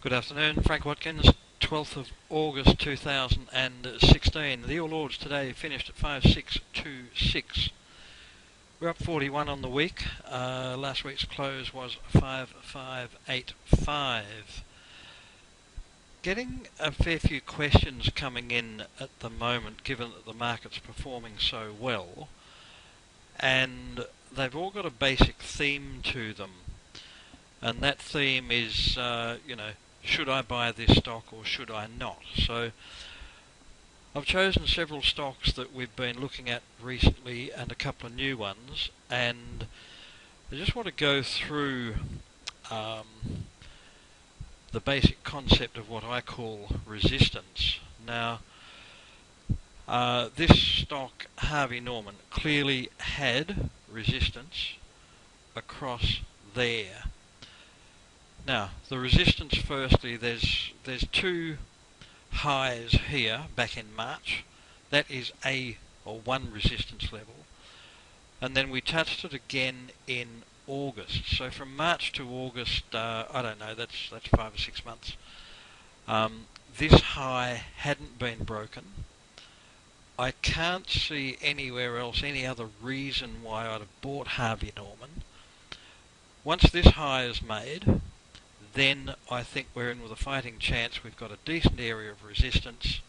Good afternoon, Frank Watkins, 12th of August 2016. The All Ords today finished at 5626. We're up 41 on the week. Last week's close was 5585. Getting a fair few questions coming in at the moment, given that the market's performing so well, and they've all got a basic theme to them. And that theme is, should I buy this stock or should I not? So I've chosen several stocks that we've been looking at recently and a couple of new ones, and I just want to go through the basic concept of what I call resistance. Now, this stock, Harvey Norman, clearly had resistance across there. Now, the resistance, firstly, there's two highs here back in March. That is one resistance level. And then we touched it again in August. So from March to August, I don't know, that's 5 or 6 months. This high hadn't been broken. I can't see anywhere else any other reason why I'd have bought Harvey Norman. Once this high is made, then I think we're in with a fighting chance. We've got a decent area of resistance,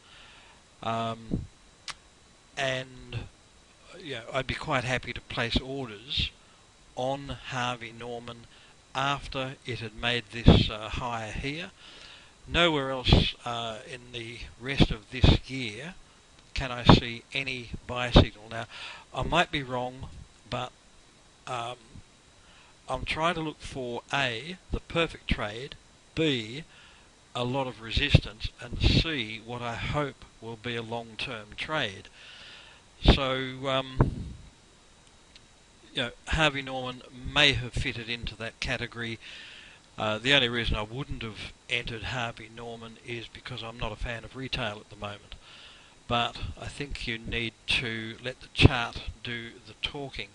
and I'd be quite happy to place orders on Harvey Norman after it had made this high here. Nowhere else in the rest of this year can I see any buy signal. Now, I might be wrong, but I'm trying to look for A, the perfect trade, B, a lot of resistance, and C, what I hope will be a long-term trade. So, Harvey Norman may have fitted into that category. The only reason I wouldn't have entered Harvey Norman is because I'm not a fan of retail at the moment. But I think you need to let the chart do the talking.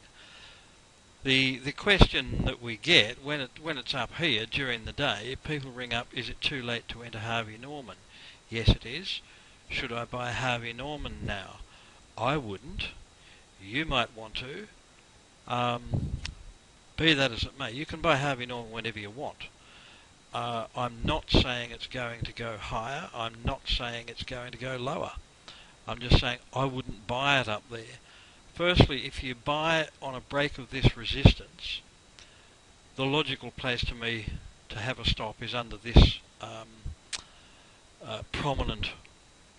The question that we get when it's up here during the day, people ring up, is it too late to enter Harvey Norman? Yes, it is. Should I buy Harvey Norman now? I wouldn't. You might want to. Be that as it may, you can buy Harvey Norman whenever you want. I'm not saying it's going to go higher. I'm not saying it's going to go lower. I'm just saying I wouldn't buy it up there. Firstly, if you buy on a break of this resistance, the logical place to me to have a stop is under this prominent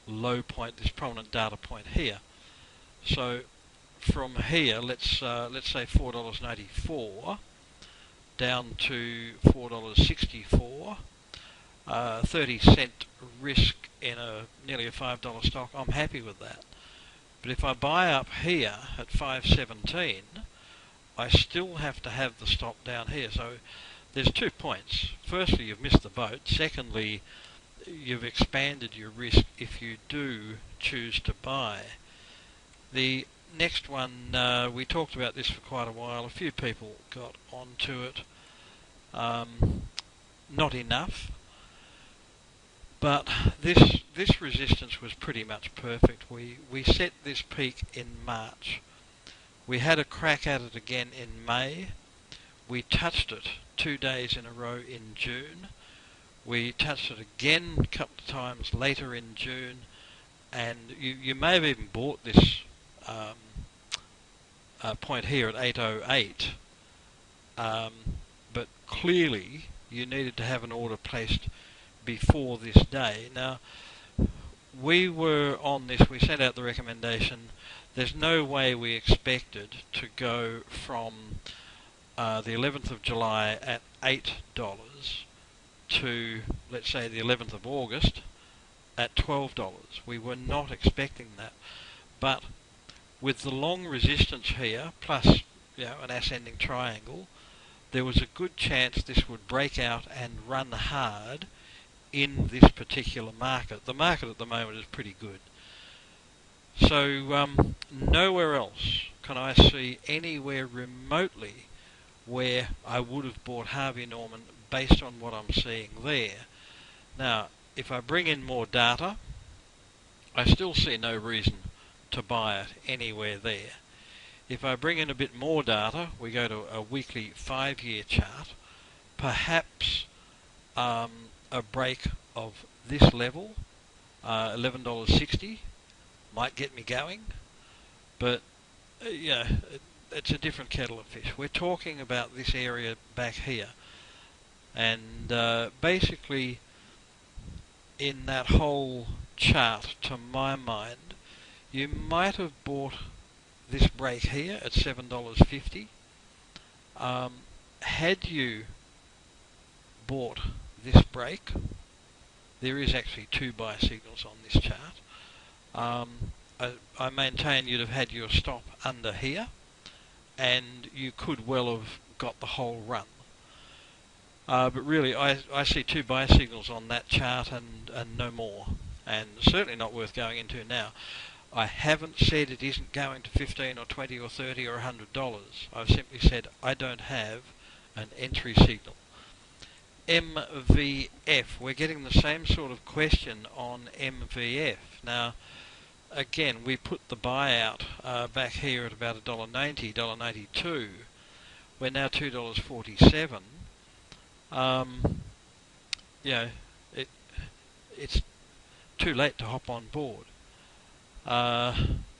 low point, this prominent data point here. So from here, let's say $4.94 down to $4.64, 30-cent risk in nearly a $5 stock. I'm happy with that. But if I buy up here at 517, I still have to have the stop down here. So there's 2 points. Firstly, you've missed the boat. Secondly, you've expanded your risk if you do choose to buy. The next one, we talked about this for quite a while. A few people got onto it. Not enough. But this resistance was pretty much perfect. We set this peak in March. We had a crack at it again in May. We touched it 2 days in a row in June. We touched it again a couple of times later in June. And you may have even bought this point here at 808. But clearly you needed to have an order placed before this day. Now, we were on this, we sent out the recommendation. There's no way we expected to go from the 11th of July at $8 to, let's say, the 11th of August at $12. We were not expecting that. But with the long resistance here, plus an ascending triangle, there was a good chance this would break out and run hard in this particular market. The market at the moment is pretty good. So nowhere else can I see anywhere remotely where I would have bought Harvey Norman based on what I'm seeing there. Now, if I bring in more data, I still see no reason to buy it anywhere there. If I bring in a bit more data, we go to a weekly 5-year chart, perhaps a break of this level, $11.60, might get me going, but yeah, it's a different kettle of fish. We're talking about this area back here, and basically in that whole chart, to my mind, you might have bought this break here at $7.50. Had you bought this break, there is actually 2 buy signals on this chart. I maintain you'd have had your stop under here, and you could well have got the whole run. But really, I see 2 buy signals on that chart and no more, and certainly not worth going into now. I haven't said it isn't going to 15 or 20 or 30 or $100. I've simply said I don't have an entry signal. MVF, we're getting the same sort of question on MVF. Now, again, we put the buyout back here at about $1.90, $1.92. We're now $2.47. It's too late to hop on board.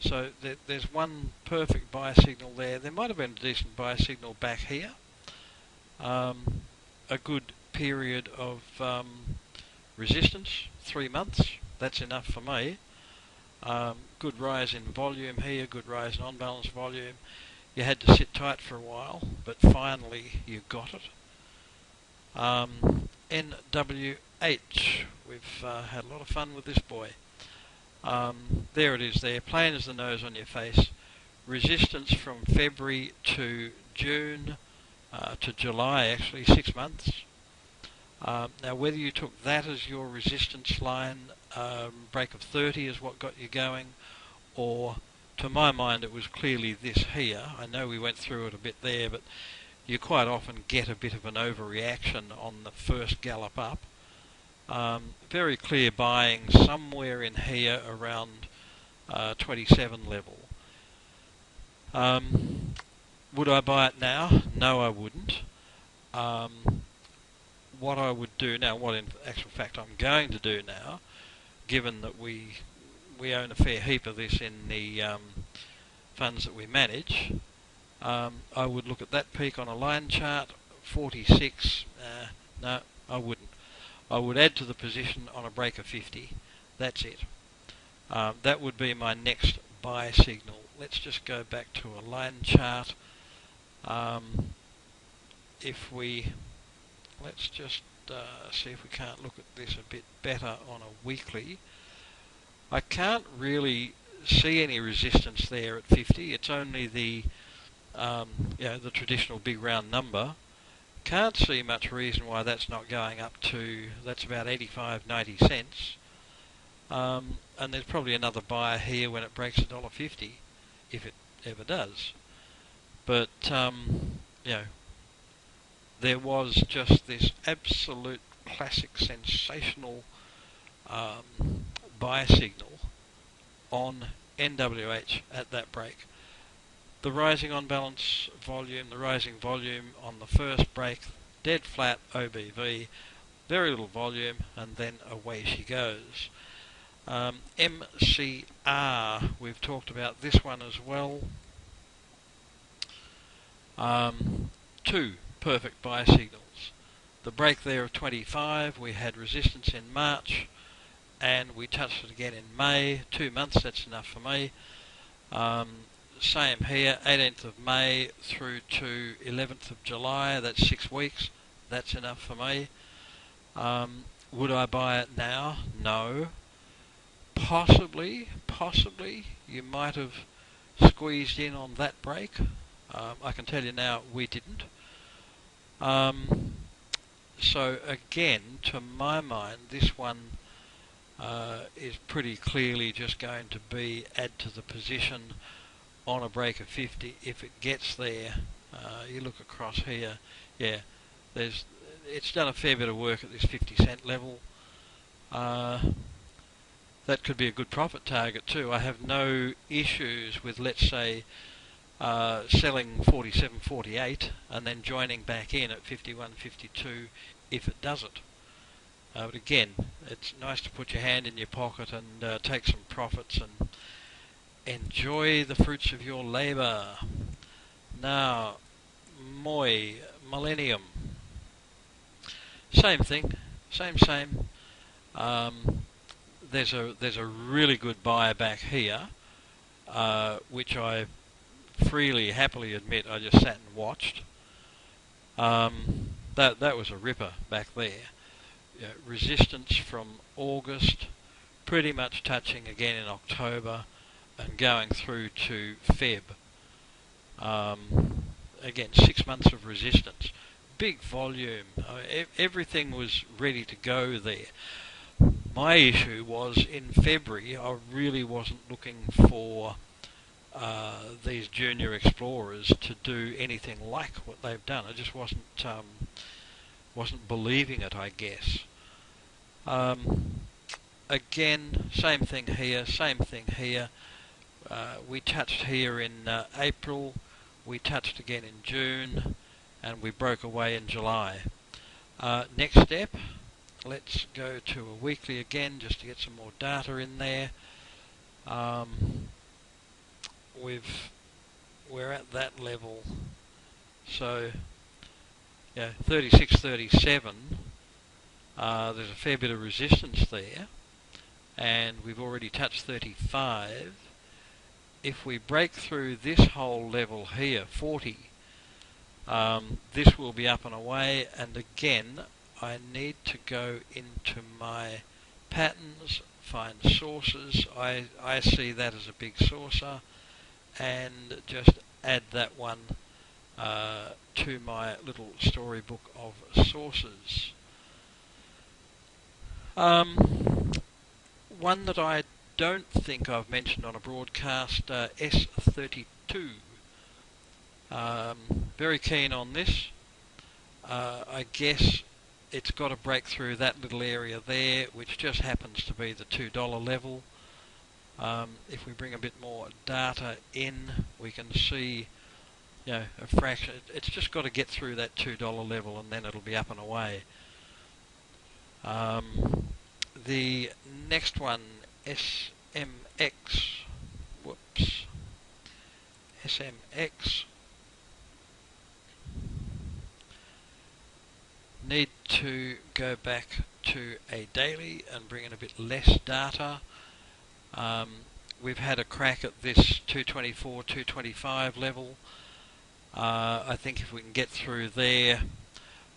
So there's one perfect buy signal there. There might have been a decent buy signal back here. A good period of resistance, 3 months. That's enough for me. Good rise in volume here, good rise in on-balance volume. You had to sit tight for a while, but finally you got it. NWH, we've had a lot of fun with this boy. There it is there, plain as the nose on your face. Resistance from February to June to July, actually 6 months. Now whether you took that as your resistance line, break of 30 is what got you going, or to my mind it was clearly this here. I know we went through it a bit there, but you quite often get a bit of an overreaction on the first gallop up. Very clear buying somewhere in here around 27 level. Would I buy it now? No, I wouldn't. What I would do now, what in actual fact I'm going to do now, given that we own a fair heap of this in the funds that we manage, I would look at that peak on a line chart, 46. No, I wouldn't. I would add to the position on a break of 50. That's it. That would be my next buy signal. Let's just go back to a line chart. Let's just see if we can't look at this a bit better on a weekly. I can't really see any resistance there at 50. It's only the the traditional big round number. Can't see much reason why that's not going up to, that's about 85, 90 cents. And there's probably another buyer here when it breaks $1.50, if it ever does. But there was just this absolute classic sensational buy signal on NWH at that break. The rising on balance volume, the rising volume on the first break, dead flat OBV, very little volume, and then away she goes. MCR, we've talked about this one as well. 2 perfect buy signals. The break there of 25, we had resistance in March, and we touched it again in May. 2 months, that's enough for me. Same here, 18th of May through to 11th of July, that's 6 weeks, that's enough for me. Would I buy it now? No. Possibly, you might have squeezed in on that break. I can tell you now, we didn't. So again, to my mind, this one is pretty clearly just going to be add to the position on a break of 50. If it gets there, you look across here, yeah, it's done a fair bit of work at this 50 cent level. that could be a good profit target too. I have no issues with, let's say, selling 47.48 and then joining back in at 51.52 if it does it. But again, it's nice to put your hand in your pocket and take some profits and enjoy the fruits of your labour. Now, Millennium. Same thing, same. There's a really good buy back here, which I freely, happily admit I just sat and watched. That was a ripper back there. Resistance from August, pretty much touching again in October, and going through to Feb. Again, 6 months of resistance. Big volume. Everything was ready to go there. My issue was in February I really wasn't looking for these junior explorers to do anything like what they've done. I just wasn't believing it, I guess. Again, same thing here. We touched here in April, we touched again in June, and we broke away in July. Next step, let's go to a weekly again just to get some more data in there. We're at that level, so yeah, 36, 37. There's a fair bit of resistance there, and we've already touched 35. If we break through this whole level here, 40, this will be up and away, and again I need to go into my patterns, find sources. I see that as a big saucer, and just add that one to my little storybook of sources. One that I don't think I've mentioned on a broadcast, S32. Very keen on this. I guess it's got to break through that little area there, which just happens to be the $2 level. If we bring a bit more data in, we can see, a fraction. It's just got to get through that $2 level, and then it'll be up and away. The next one, SMX. SMX. Need to go back to a daily and bring in a bit less data. We've had a crack at this 224, 225 level. I think if we can get through there,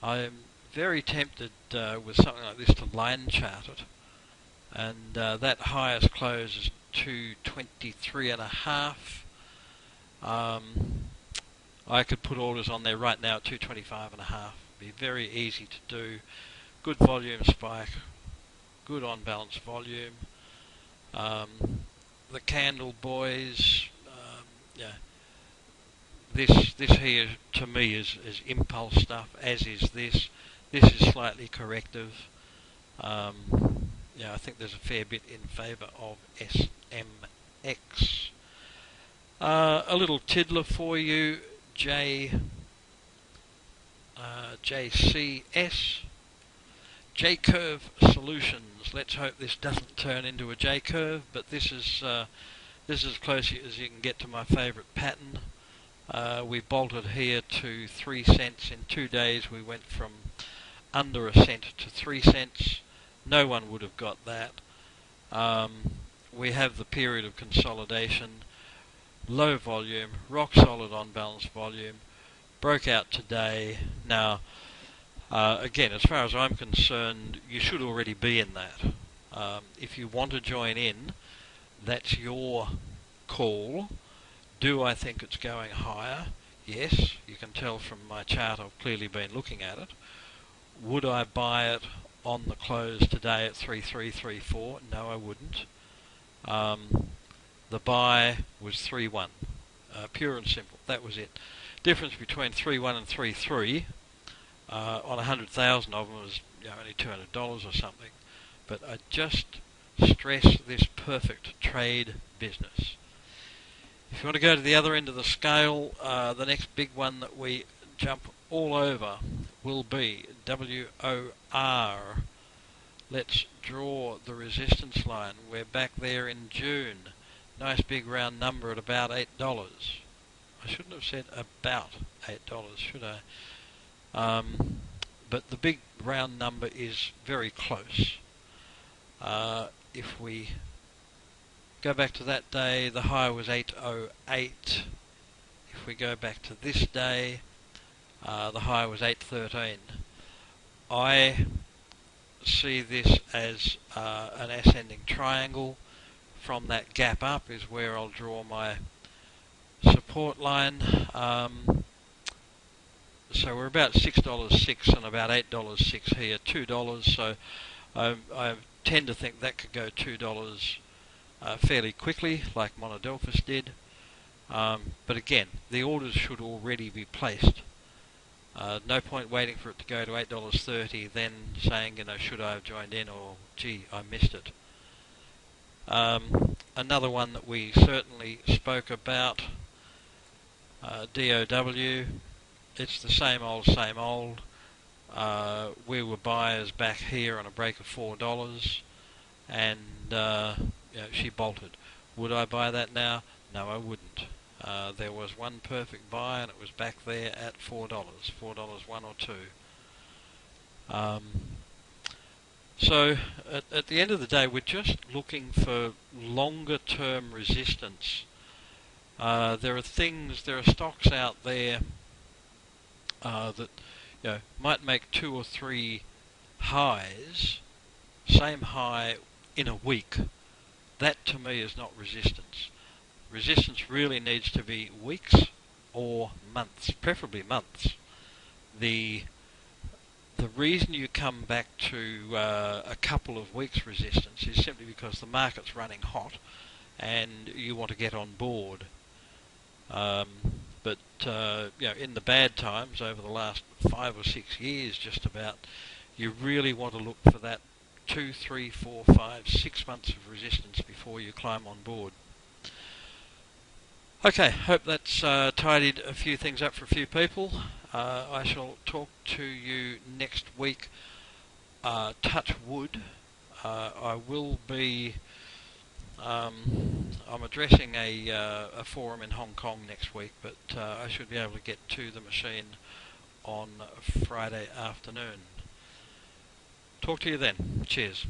I'm very tempted with something like this to line chart it, and that highest close is 223.5. I could put orders on there right now at 225.5. Be very easy to do. Good volume spike, good on balance volume. The candle boys, this here to me is impulse stuff, as is this. This is slightly corrective. I think there's a fair bit in favour of SMX. A little tiddler for you, JCS, J-curve solutions. Let's hope this doesn't turn into a J-curve, but this is as close as you can get to my favourite pattern. We bolted here to 3 cents in 2 days. We went from under a cent to 3 cents. No one would have got that. We have the period of consolidation, low volume, rock solid on balance volume, broke out today. Now, again, as far as I'm concerned, you should already be in that. If you want to join in, that's your call. Do I think it's going higher? Yes, you can tell from my chart I've clearly been looking at it. Would I buy it on the close today at 3334? No, I wouldn't. The buy was 3.1, pure and simple. That was it. Difference between 3.1 and 3.3 on 100,000 of them was only $200 or something. but I just stress this perfect trade business. If you want to go to the other end of the scale, the next big one that we jump all over will be WOR. Let's draw the resistance line. We're back there in June. Nice big round number at about $8. I shouldn't have said about $8, should I? But the big round number is very close. If we go back to that day, the high was 808. If we go back to this day, the high was 813. I see this as an ascending triangle. From that gap up is where I'll draw my support line. So we're about $6.06 and about $8.06 here, $2. So I tend to think that could go $2 fairly quickly, like Monadelphous did. But again, the orders should already be placed. No point waiting for it to go to $8.30, then saying, should I have joined in, or gee, I missed it. Another one that we certainly spoke about, DOW. It's the same old, same old. We were buyers back here on a break of $4, and she bolted. Would I buy that now? No, I wouldn't. There was one perfect buy, and it was back there at $4, $4.01 or $2. So at the end of the day, we're just looking for longer term resistance. There are stocks out there that might make 2 or 3 highs, same high in a week. That to me is not resistance. Resistance really needs to be weeks or months, preferably months. The reason you come back to a couple of weeks resistance is simply because the market's running hot and you want to get on board. But in the bad times over the last 5 or 6 years, just about, you really want to look for that 2, 3, 4, 5, 6 months of resistance before you climb on board. Okay, hope that's tidied a few things up for a few people. I shall talk to you next week. Touch wood. I will be. I'm addressing a forum in Hong Kong next week, but I should be able to get to the machine on Friday afternoon. Talk to you then. Cheers.